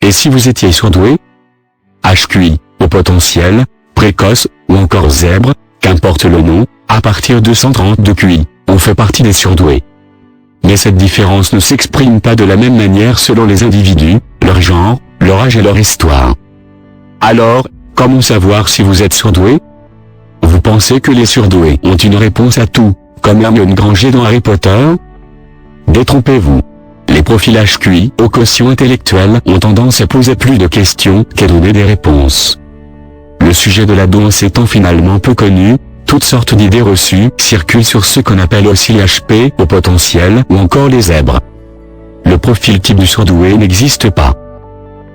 Et si vous étiez surdoué? HQI, au potentiel, précoce, ou encore zèbre, qu'importe le nom, à partir de 130 de QI, on fait partie des surdoués. Mais cette différence ne s'exprime pas de la même manière selon les individus, leur genre, leur âge et leur histoire. Alors, comment savoir si vous êtes surdoué? Vous pensez que les surdoués ont une réponse à tout, comme Hermione Granger dans Harry Potter? Détrompez-vous. Les profils HQI au quotient intellectuel ont tendance à poser plus de questions qu'à donner des réponses. Le sujet de la danse étant finalement peu connu, toutes sortes d'idées reçues circulent sur ce qu'on appelle aussi les HP au potentiel ou encore les zèbres. Le profil type du surdoué n'existe pas.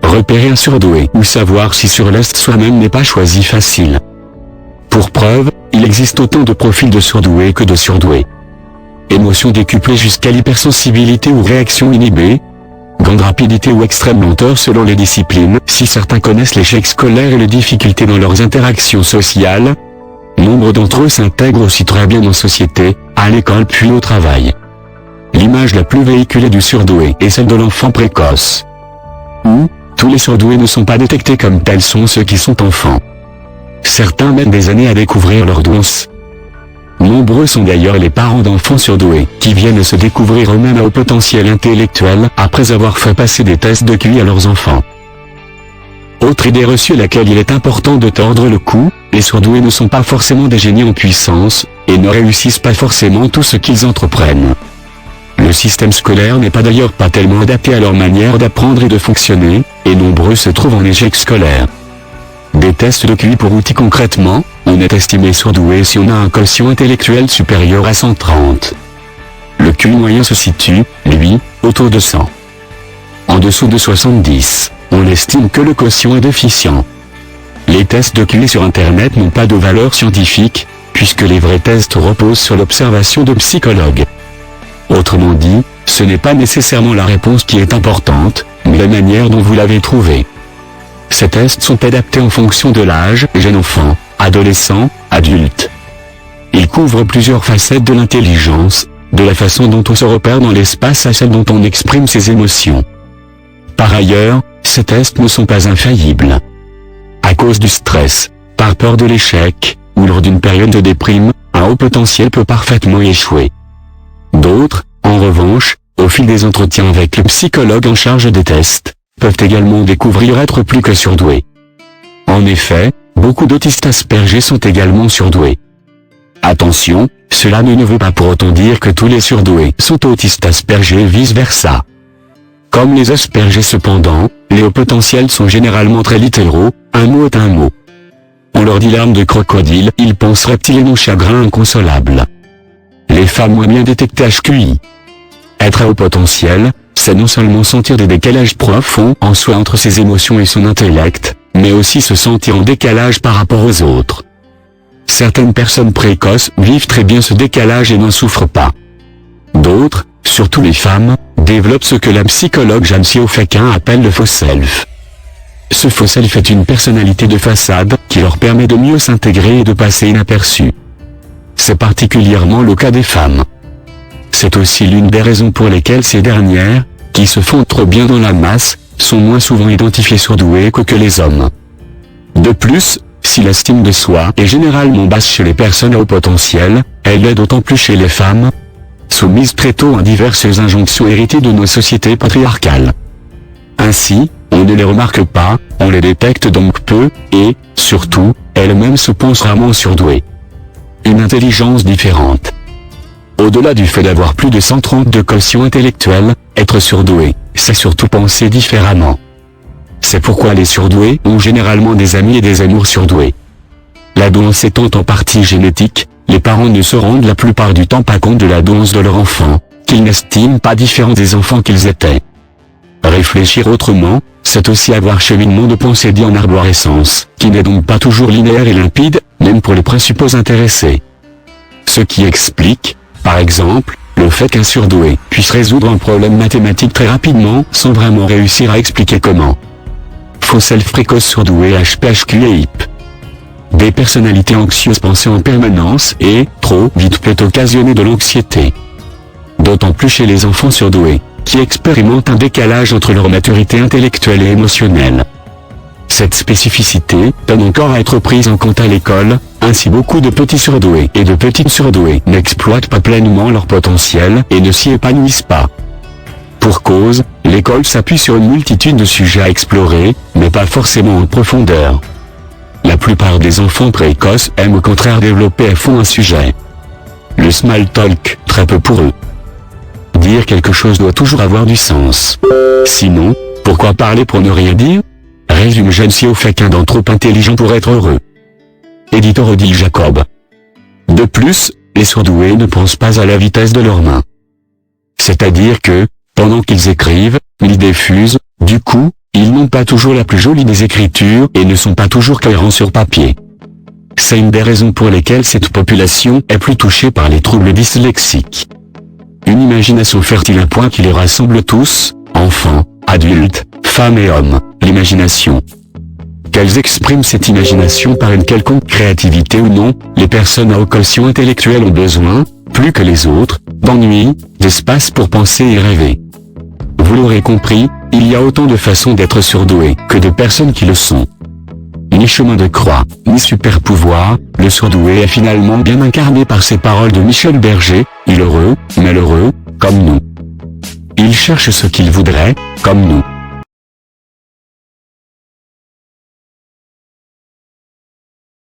Repérer un surdoué ou savoir si surleste soi-même n'est pas choisi facile. Pour preuve, il existe autant de profils de surdoués que de surdoués. Émotions décuplées jusqu'à l'hypersensibilité ou réaction inhibée, grande rapidité ou extrême lenteur selon les disciplines, si certains connaissent l'échec scolaire et les difficultés dans leurs interactions sociales. Nombre d'entre eux s'intègrent aussi très bien en société, à l'école puis au travail. L'image la plus véhiculée du surdoué est celle de l'enfant précoce. Où, tous les surdoués ne sont pas détectés comme tels sont ceux qui sont enfants. Certains mettent des années à découvrir leur danse. Nombreux sont d'ailleurs les parents d'enfants surdoués, qui viennent se découvrir eux-mêmes à haut potentiel intellectuel après avoir fait passer des tests de QI à leurs enfants. Autre idée reçue à laquelle il est important de tordre le cou, les surdoués ne sont pas forcément des génies en puissance, et ne réussissent pas forcément tout ce qu'ils entreprennent. Le système scolaire n'est pas d'ailleurs pas tellement adapté à leur manière d'apprendre et de fonctionner, et nombreux se trouvent en échec scolaire. Des tests de QI pour outils concrètement, on est estimé surdoué si on a un quotient intellectuel supérieur à 130. Le QI moyen se situe, lui, autour de 100. En dessous de 70, on estime que le quotient est déficient. Les tests de QI sur Internet n'ont pas de valeur scientifique, puisque les vrais tests reposent sur l'observation de psychologues. Autrement dit, ce n'est pas nécessairement la réponse qui est importante, mais la manière dont vous l'avez trouvée. Ces tests sont adaptés en fonction de l'âge, jeune enfant, adolescent, adulte. Ils couvrent plusieurs facettes de l'intelligence, de la façon dont on se repère dans l'espace à celle dont on exprime ses émotions. Par ailleurs, ces tests ne sont pas infaillibles. À cause du stress, par peur de l'échec, ou lors d'une période de déprime, un haut potentiel peut parfaitement échouer. D'autres, en revanche, au fil des entretiens avec le psychologue en charge des tests, peuvent également découvrir être plus que surdoués. En effet, beaucoup d'autistes Asperger sont également surdoués. Attention, cela ne veut pas pour autant dire que tous les surdoués sont autistes Asperger et vice-versa. Comme les Asperger cependant, les hauts potentiels sont généralement très littéraux, un mot est un mot. On leur dit larmes de crocodile, ils pensent reptiles et non chagrin inconsolable. Les femmes moins bien détectées HQI. Être à haut potentiel, c'est non seulement sentir des décalages profonds en soi entre ses émotions et son intellect, mais aussi se sentir en décalage par rapport aux autres. Certaines personnes précoces vivent très bien ce décalage et n'en souffrent pas. D'autres, surtout les femmes, développent ce que la psychologue Jeanne Siofequin appelle le faux self. Ce faux self est une personnalité de façade qui leur permet de mieux s'intégrer et de passer inaperçu. C'est particulièrement le cas des femmes. C'est aussi l'une des raisons pour lesquelles ces dernières, qui se font trop bien dans la masse, sont moins souvent identifiées surdouées que les hommes. De plus, si l'estime de soi est généralement basse chez les personnes à haut potentiel, elle l'est d'autant plus chez les femmes, soumises très tôt à diverses injonctions héritées de nos sociétés patriarcales. Ainsi, on ne les remarque pas, on les détecte donc peu, et, surtout, elles-mêmes se pensent rarement surdouées. Une intelligence différente. Au-delà du fait d'avoir plus de 130 de quotient intellectuel, être surdoué, c'est surtout penser différemment. C'est pourquoi les surdoués ont généralement des amis et des amours surdoués. La danse étant en partie génétique, les parents ne se rendent la plupart du temps pas compte de la danse de leur enfant, qu'ils n'estiment pas différent des enfants qu'ils étaient. Réfléchir autrement, c'est aussi avoir cheminement de pensée dit en arborescence, qui n'est donc pas toujours linéaire et limpide, même pour les principaux intéressés. Ce qui explique, par exemple, le fait qu'un surdoué puisse résoudre un problème mathématique très rapidement sans vraiment réussir à expliquer comment. Faux self précoce surdoué HPHQ et HIP. Des personnalités anxieuses pensées en permanence et, trop vite peut occasionner de l'anxiété. D'autant plus chez les enfants surdoués. qui expérimentent un décalage entre leur maturité intellectuelle et émotionnelle. Cette spécificité donne encore à être prise en compte à l'école, ainsi beaucoup de petits surdoués et de petites surdouées n'exploitent pas pleinement leur potentiel et ne s'y épanouissent pas. Pour cause, l'école s'appuie sur une multitude de sujets à explorer, mais pas forcément en profondeur. La plupart des enfants précoces aiment au contraire développer à fond un sujet. Le small talk, très peu pour eux. Dire quelque chose doit toujours avoir du sens. Sinon, pourquoi parler pour ne rien dire? Résume Jeune au fait qu'un d'entre trop intelligent pour être heureux. Éditeur Odile Jacob. De plus, les surdoués ne pensent pas à la vitesse de leurs mains. C'est-à-dire que, pendant qu'ils écrivent, l'idée fuse, du coup, ils n'ont pas toujours la plus jolie des écritures et ne sont pas toujours cohérents sur papier. C'est une des raisons pour lesquelles cette population est plus touchée par les troubles dyslexiques. Une imagination fertile à point qui les rassemble tous, enfants, adultes, femmes et hommes, l'imagination. Qu'elles expriment cette imagination par une quelconque créativité ou non, les personnes à haut quotient intellectuel ont besoin, plus que les autres, d'ennui, d'espace pour penser et rêver. Vous l'aurez compris, il y a autant de façons d'être surdoué que de personnes qui le sont. Ni chemin de croix, ni super pouvoir, le surdoué est finalement bien incarné par ces paroles de Michel Berger, il heureux, malheureux, comme nous. Il cherche ce qu'il voudrait, comme nous.